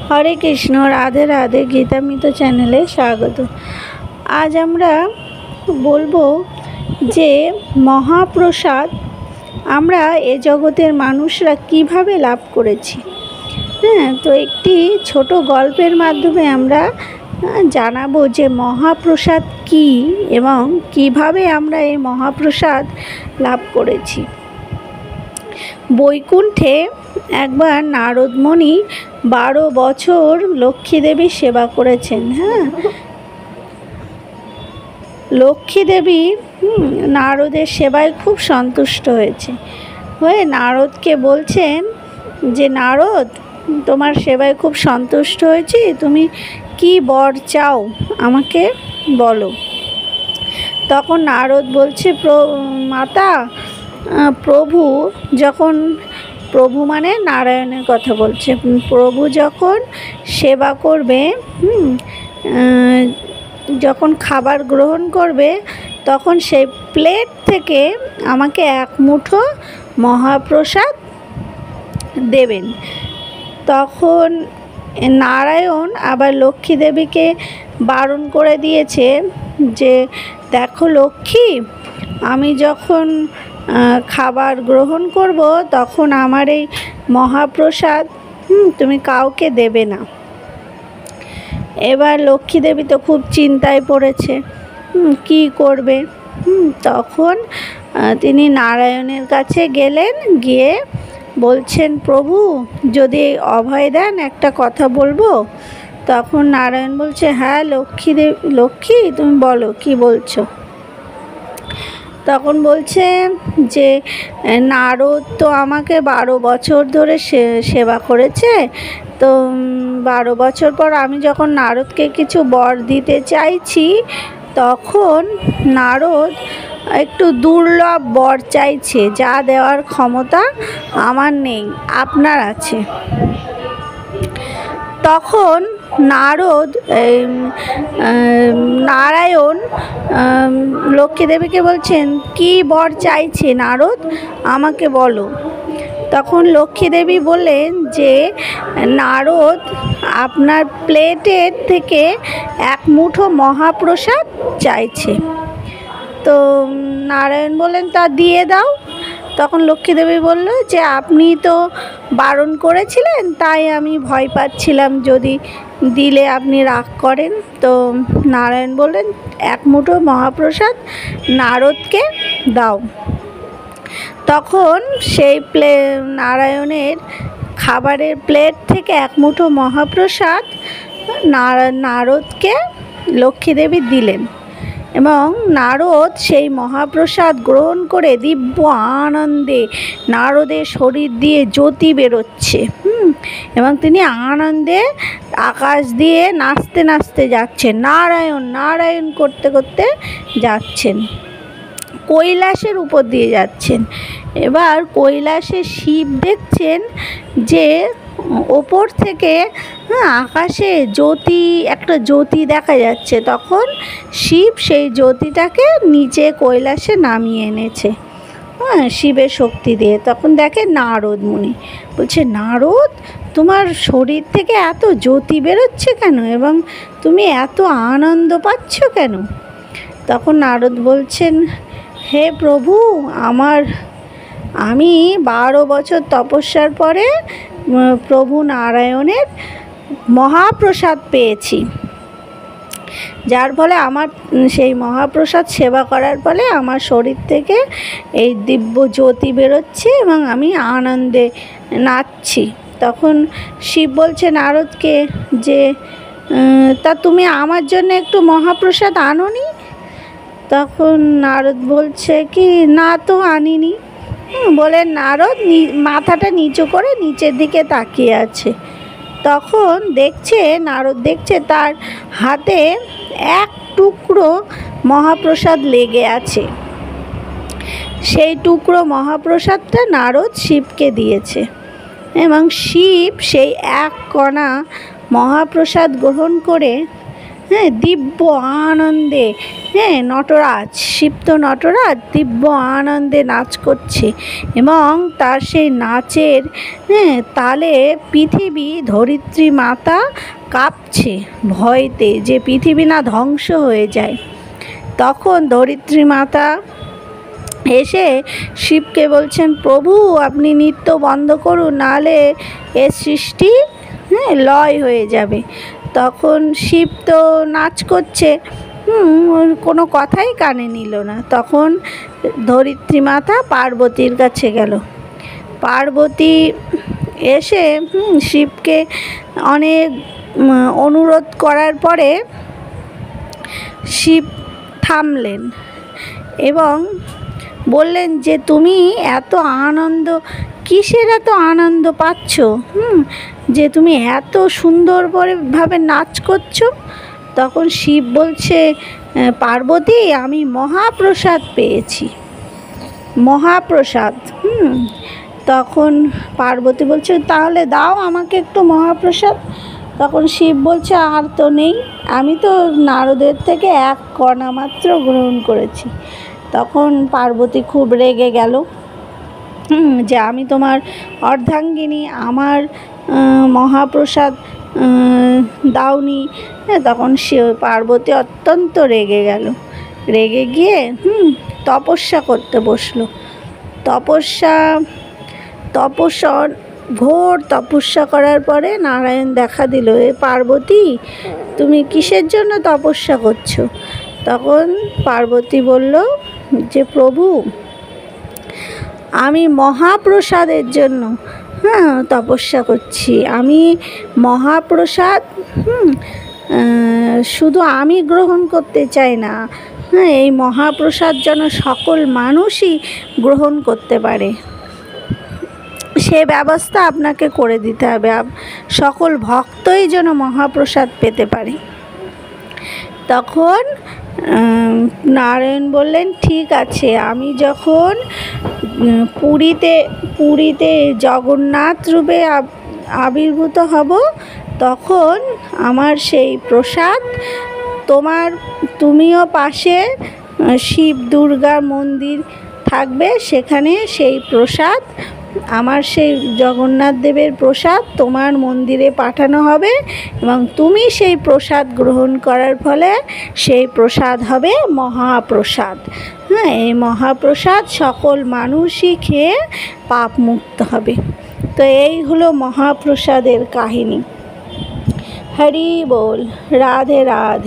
হরে কৃষ্ণ, রাধে রাধে। গীতামৃত চ্যানেলে স্বাগত। আজ আমরা বলবো যে মহাপ্রসাদ আমরা এ জগতের মানুষরা কিভাবে লাভ করেছি। তো একটি ছোট গল্পের মাধ্যমে আমরা জানাবো যে মহাপ্রসাদ কি এবং কিভাবে আমরা এই মহাপ্রসাদ লাভ করেছি। বৈকুণ্ঠে একবার নারদমণি 12 বছর লক্ষ্মী দেবীর সেবা করেছেন। লক্ষ্মী দেবী নারদের সেবায় খুব সন্তুষ্ট হয়ে নারদকে বলছেন যে নারদ, তোমার সেবায় খুব সন্তুষ্ট হয়েছি, তুমি কি বর চাও আমাকে বলো। তখন নারদ বলছে, মাতা, প্রভু মানে নারায়ণের কথা বলছে, প্রভু যখন সেবা করবে, যখন খাবার গ্রহণ করবে, তখন সেই প্লেট থেকে আমাকে এক মুঠো মহাপ্রসাদ দেবেন। তখন নারায়ণ আবার লক্ষ্মী দেবীকে বারণ করে দিয়েছে যে দেখো লক্ষ্মী, আমি যখন খাবার গ্রহণ করব তখন আমার এই মহাপ্রসাদ তুমি কাউকে দেবে না। এবার লক্ষ্মী দেবী তো খুব চিন্তায় পড়েছে, কি করবে। তখন তিনি নারায়ণের কাছে গেলেন, গিয়ে বলছেন, প্রভু যদি অভয় দেন একটা কথা বলবো। তখন নারায়ণ বলছে, হ্যাঁ লক্ষ্মী তুমি বলো, কি বলছো। তখন বলছে যে নারদ তো আমাকে 12 বছর ধরে সেবা করেছে, তো 12 বছর পর আমি যখন নারদকে কিছু বর দিতে চাইছি, তখন নারদ একটু দুর্লভ বর চাইছে, যা দেওয়ার ক্ষমতা আমার নেই, আপনার আছে। তখন নারায়ণ লক্ষ্মী দেবীকে বলছেন, কি বর চাইছে নারদ, আমাকে বলো। তখন লক্ষ্মী দেবী বললেন যে নারদ আপনার প্লেটের থেকে এক মুঠো মহাপ্রসাদ চাইছে। তো নারায়ণ বললেন, তা দিয়ে দাও। তখন লক্ষ্মী দেবী বলল যে আপনি তো বারণ করেছিলেন, তাই আমি ভয় পাচ্ছিলাম যদি দিলে আপনি রাগ করেন। তো নারায়ণ বললেন, এক মুঠো মহাপ্রসাদ নারদকে দাও। তখন সেই নারায়ণের খাবারের প্লেট থেকে এক মুঠো মহাপ্রসাদ নারদকে লক্ষ্মী দেবী দিলেন এবং নারদ সেই মহাপ্রসাদ গ্রহণ করে দিব্য আনন্দে নারদের শরীর দিয়ে জ্যোতি বেরোচ্ছে এবং তিনি আনন্দে আকাশ দিয়ে নাচতে নাচতে যাচ্ছেন, নারায়ণ নারায়ণ করতে করতে যাচ্ছেন, কৈলাসের উপর দিয়ে যাচ্ছেন। এবার কৈলাসে শিব দেখছেন যে ওপর থেকে আকাশে একটা জ্যোতি দেখা যাচ্ছে। তখন শিব সেই জ্যোতিটাকে নিচে কৈলাসে নামিয়ে এনেছে শিবের শক্তি দিয়ে। তখন দেখে নারদ মুনি, বলছে, নারদ, তোমার শরীর থেকে এত জ্যোতি বেরোচ্ছে কেন এবং তুমি এত আনন্দ পাচ্ছ কেন। তখন নারদ বলছেন, হে প্রভু, আমি 12 বছর তপস্যার পরে প্রভু নারায়ণের মহাপ্রসাদ পেয়েছি, যার ফলে আমার সেই মহাপ্রসাদ সেবা করার ফলে আমার শরীর থেকে এই দিব্য জ্যোতি বেরোচ্ছে এবং আমি আনন্দে নাচছি। তখন শিব বলছে নারদকে যে তা তুমি আমার জন্য একটু মহাপ্রসাদ আনোনি। তখন নারদ বলছে কি, না তো আনিনি। বলে নারদ মাথাটা নিচু করে নিচের দিকে তাকিয়ে আছে। তখন নারদ দেখছে তার হাতে এক টুকরো মহাপ্রসাদ লেগে আছে। সেই টুকরো মহাপ্রসাদটা নারদ শিবকে দিয়েছে এবং শিব সেই এক কণা মহাপ্রসাদ গ্রহণ করে হ্যাঁ দিব্য আনন্দে, হ্যাঁ নটরাজ, শিব তো নটরাজ, দিব্য আনন্দে নাচ করছে এবং তার সেই নাচের তালে পৃথিবী ধরিত্রী মাতা কাঁপছে ভয়তে যে পৃথিবী না ধ্বংস হয়ে যায়। তখন ধরিত্রী মাতা এসে শিবকে বলছেন, প্রভু আপনি নৃত্য বন্ধ করুন, নাহলে এর সৃষ্টি লয় হয়ে যাবে। তখন শিব তো নাচ করছে, কোনো কথাই কানে নিল না। তখন ধরিত্রী মাতা পার্বতীর কাছে গেল। পার্বতী এসে শিবকে অনেক অনুরোধ করার পরে শিব থামলেন এবং বললেন যে তুমি এত আনন্দ, কিসের এত আনন্দ পাচ্ছ, যে তুমি এত সুন্দরভাবে নাচ করছো? তখন শিব বলছে, পার্বতী আমি মহাপ্রসাদ পেয়েছি, মহাপ্রসাদ। তখন পার্বতী বলছে, তাহলে দাও আমাকে একটু মহাপ্রসাদ। তখন শিব বলছে, আর তো নেই, আমি তো নারদের থেকে এক কণা মাত্র গ্রহণ করেছি। তখন পার্বতী খুব রেগে গেল যে আমি তোমার অর্ধাঙ্গিনী, আমার মহাপ্রসাদ দাওনি। তখন পার্বতী অত্যন্ত রেগে গেল, রেগে গিয়ে তপস্যা করতে বসলো। তপস্যা ঘোর তপস্যা করার পরে নারায়ণ দেখা দিল, এ পার্বতী তুমি কিসের জন্য তপস্যা করছো? তখন পার্বতী বলল যে প্রভু আমি মহাপ্রসাদের জন্য তপস্যা করছি। আমি মহাপ্রসাদ শুধু আমি গ্রহণ করতে চাই না, এই মহাপ্রসাদ যেন সকল মানুষই গ্রহণ করতে পারে, সে ব্যবস্থা আপনাকে করে দিতে হবে, সকল ভক্তই যেন মহাপ্রসাদ পেতে পারে। তখন নারায়ণ বললেন, ঠিক আছে, আমি যখন পুরীতে জগন্নাথ রূপে আবির্ভূত হব, তখন আমার সেই প্রসাদ তুমিও পাশে শিব দুর্গা মন্দির থাকবে, সেখানে সেই প্রসাদ, আমার সেই জগন্নাথ দেবের প্রসাদ তোমার মন্দিরে পাঠানো হবে এবং তুমি সেই প্রসাদ গ্রহণ করার ফলে সেই প্রসাদ হবে মহাপ্রসাদ। এই মহাপ্রসাদ সকল মানুষই খেয়ে পাপ মুক্ত হবে। তো এই হলো মহাপ্রসাদের কাহিনী। হরি বল, রাধে রাধে।